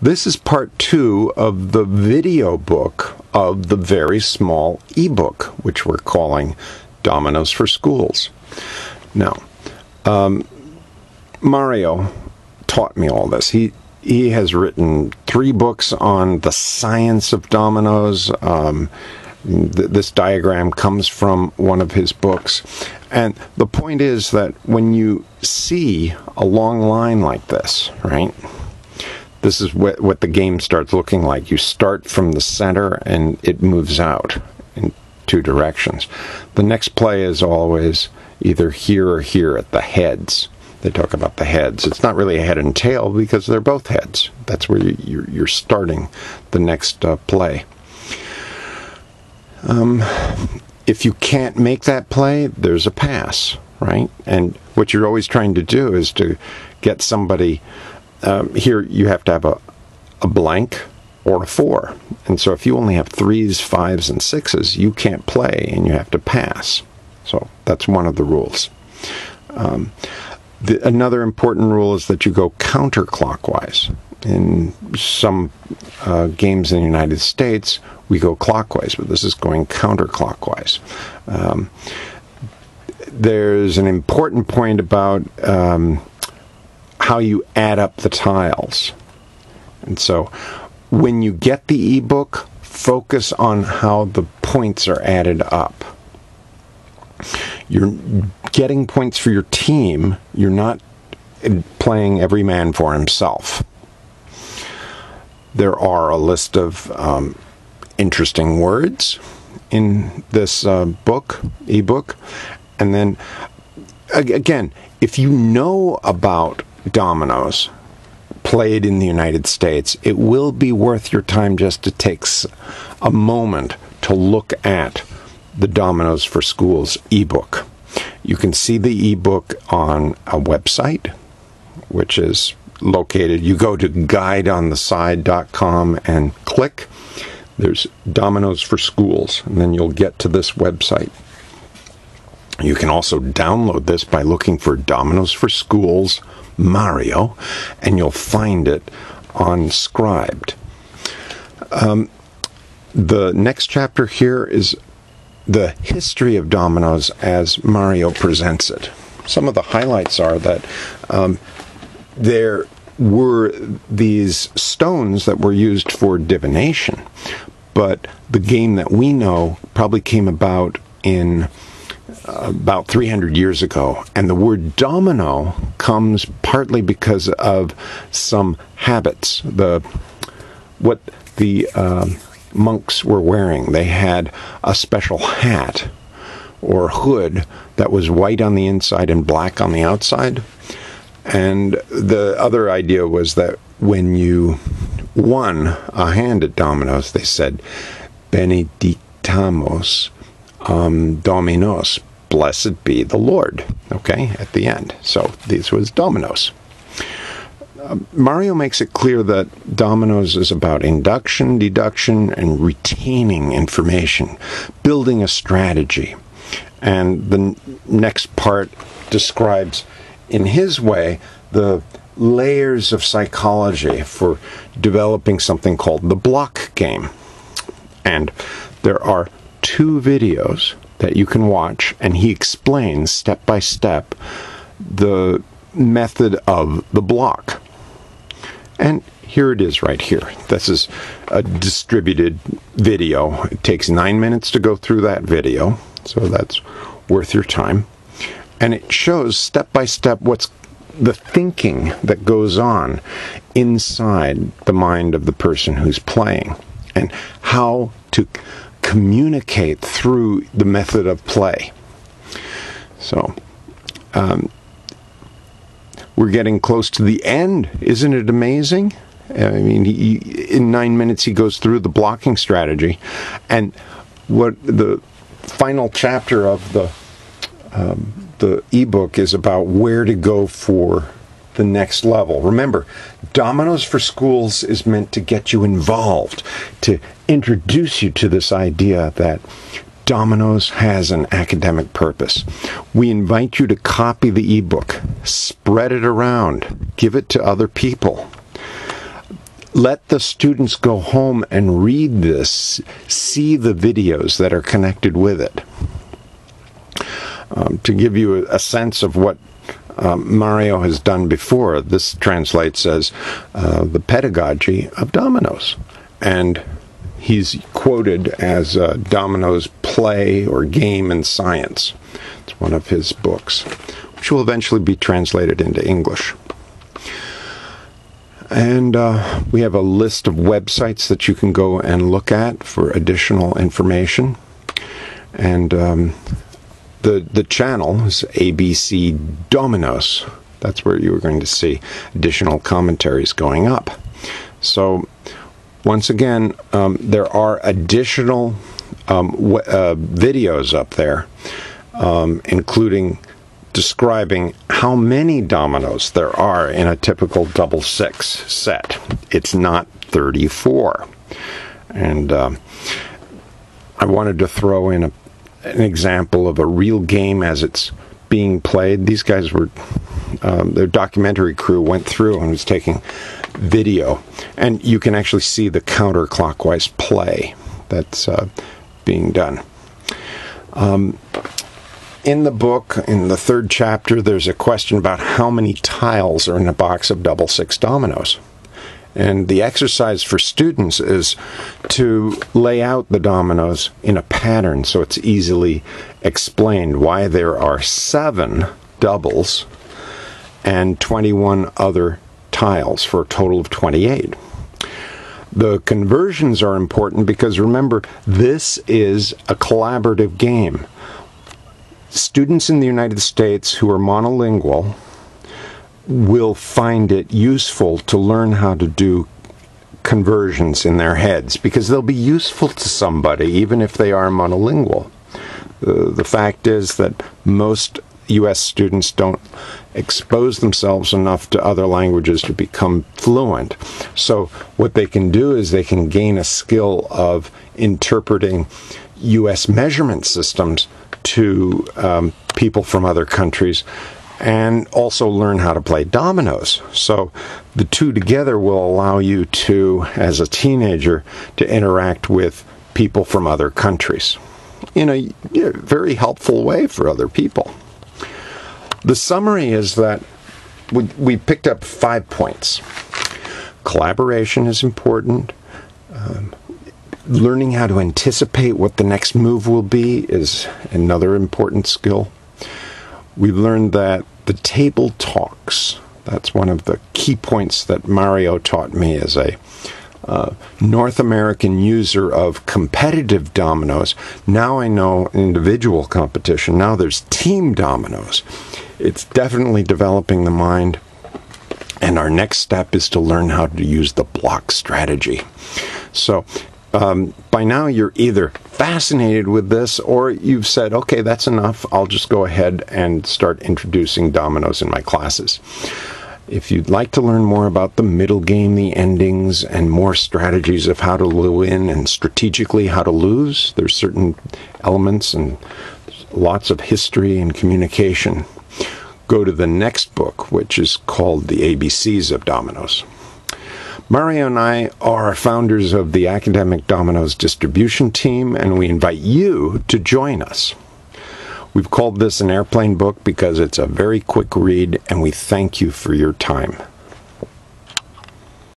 This is part 2 of the video book of the very small ebook, which we're calling Dominoes for Schools. Now, Mario taught me all this. He has written 3 books on the science of dominoes. This diagram comes from one of his books. And the point is that when you see a long line like this, right? This is what the game starts looking like. You start from the center and it moves out in 2 directions. The next play is always either here or here at the heads. They talk about the heads. It's not really a head and tail because they're both heads. That's where you're starting the next play. If you can't make that play, there's a pass, right? And what you're always trying to do is to get somebody, here you have to have a blank or a 4. And so if you only have 3s, 5s, and 6s, you can't play and you have to pass. So that's one of the rules. Another important rule is that you go counterclockwise. In some games in the United States, we go clockwise, but this is going counterclockwise. There's an important point about how you add up the tiles. And so when you get the ebook, focus on how the points are added up. You're getting points for your team. You're not playing every man for himself. There are a list of interesting words in this ebook. And then, again, if you know about dominoes played in the United States, it will be worth your time just to take a moment to look at the Dominoes for Schools ebook. You can see the ebook on a website, which is located. You go to guideontheside.com and click. There's Dominoes for Schools, and then you'll get to this website. You can also download this by looking for Dominoes for Schools Mario, and you'll find it on Scribed. The next chapter here is the history of dominoes as Mario presents it. Some of the highlights are that there were these stones that were used for divination, but the game that we know probably came about in about 300 years ago, and the word domino comes partly because of some habits. What the monks were wearing. They had a special hat or hood that was white on the inside and black on the outside. And the other idea was that when you won a hand at dominoes, they said, Benedictamus Dominos, blessed be the Lord, okay, at the end. So this was dominoes. Mario makes it clear that dominoes is about induction, deduction, and retaining information, building a strategy. And the next part describes, in his way, the layers of psychology for developing something called the block game. And there are 2 videos that you can watch, and he explains step by step the method of the block. And here it is right here. This is a distributed video. It takes 9 minutes to go through that video, so that's worth your time. And it shows step by step what's the thinking that goes on inside the mind of the person who's playing, and how to communicate through the method of play. So, we're getting close to the end. Isn't it amazing? I mean, in 9 minutes he goes through the blocking strategy, and what the final chapter of the ebook is about where to go for the next level. Remember, Dominoes for Schools is meant to get you involved, to introduce you to this idea that Dominoes has an academic purpose. We invite you to copy the ebook, spread it around, give it to other people. let the students go home and read this, see the videos that are connected with it. To give you a sense of what Mario has done before, this translates as the pedagogy of Dominoes. And he's quoted as Dominoes Play or Game and Science. It's one of his books, which will eventually be translated into English. And we have a list of websites that you can go and look at for additional information. And the channel is ABC Dominoes. That's where you are going to see additional commentaries going up. So, once again, there are additional videos up there, including describing how many dominoes there are in a typical double six set. It's not 34. And I wanted to throw in an example of a real game as it's being played. These guys were, their documentary crew went through and was taking video, and you can actually see the counterclockwise play that's being done. In the book, in the 3rd chapter, there's a question about how many tiles are in a box of double six dominoes. And the exercise for students is to lay out the dominoes in a pattern so it's easily explained why there are 7 doubles and 21 other tiles for a total of 28. The conversions are important because, remember, this is a collaborative game. Students in the United States who are monolingual will find it useful to learn how to do conversions in their heads because they'll be useful to somebody even if they are monolingual. The fact is that most U.S. students don't expose themselves enough to other languages to become fluent. So what they can do is they can gain a skill of interpreting U.S. measurement systems to people from other countries, and also learn how to play dominoes. So the two together will allow you to, as a teenager, to interact with people from other countries in a very helpful way for other people. The summary is that we picked up 5 points. Collaboration is important. Learning how to anticipate what the next move will be is another important skill. We learned that the table talks. That's one of the key points that Mario taught me as a North American user of competitive dominoes. Now I know individual competition. Now there's team dominoes. It's definitely developing the mind. And our next step is to learn how to use the block strategy. So by now you're either fascinated with this or you've said, okay, that's enough. I'll just go ahead and start introducing dominoes in my classes. If you'd like to learn more about the middle game, the endings, and more strategies of how to win and strategically how to lose, there's certain elements and lots of history and communication. Go to the next book, which is called The ABCs of Dominoes. Mario and I are founders of the Academic Dominoes distribution team, and we invite you to join us. We've called this an airplane book because it's a very quick read, and we thank you for your time.